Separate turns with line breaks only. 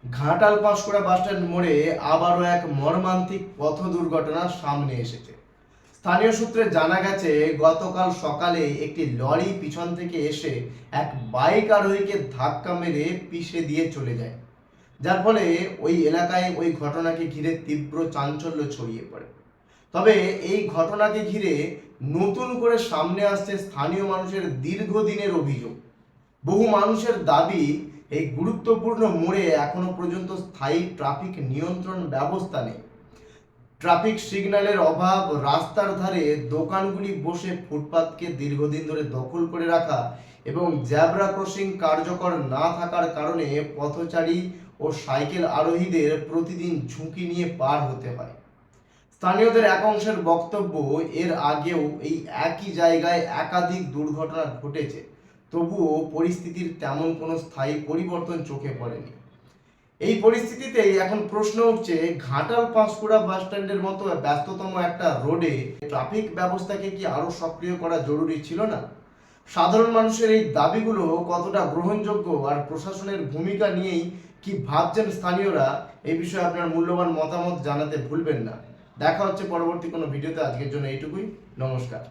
Ghatal Panskura bus stand মোড়ে আবারও এক মর্মান্তিক পথ দুর্ঘটনার সামনে এসেছে। স্থানীয় সূত্রে জানা গেছে, গতকাল সকালে একটি লরি পিছন থেকে এসে এক বাইক আরোহীকে ধাক্কা মেরে পিষে দিয়ে চলে যায়, যার ফলে ওই এলাকায় ওই ঘটনাকে ঘিরে তীব্র চাঞ্চল্য ছড়িয়ে পড়ে। তবে এই ঘটনাকে ঘিরে নতুন করে সামনে আসছে স্থানীয় মানুষের দীর্ঘদিনের অভিযোগ। বহু মানুষের দাবি, এই গুরুত্বপূর্ণ মোড়ে এখনো পর্যন্ত স্থায়ী ট্রাফিক নিয়ন্ত্রণ ব্যবস্থা নেই। ট্রাফিক সিগন্যালের অভাব, রাস্তার ধারে দোকানগুলি বসে ফুটপাতকে দীর্ঘদিন ধরে দখল করে রাখা এবং জ্যাব্রা ক্রসিং কার্যকর না থাকার কারণে পথচারী ও সাইকেল আরোহীদের প্রতিদিন ঝুঁকি নিয়ে পার হতে হয়। স্থানীয়দের এক অংশের বক্তব্য, এর আগেও এই একই জায়গায় একাধিক দুর্ঘটনা ঘটেছে, তবুও পরিস্থিতির তেমন কোনো স্থায়ী পরিবর্তন চোখে পড়েনি। এই পরিস্থিতিতেই এখন প্রশ্ন উঠছে, ঘাটাল পাঁশকুড়া বাস স্ট্যান্ডের মতো ব্যস্ততম একটা রোডে ট্রাফিক ব্যবস্থাকে কি আরো সক্রিয় করা জরুরি ছিল না? সাধারণ মানুষের এই দাবিগুলো কতটা গ্রহণযোগ্য, আর প্রশাসনের ভূমিকা নিয়েই কি ভাবছেন স্থানীয়রা, এই বিষয়ে আপনার মূল্যবান মতামত জানাতে ভুলবেন না। দেখা হচ্ছে পরবর্তী কোনো ভিডিওতে। আজকের জন্য এইটুকুই। নমস্কার।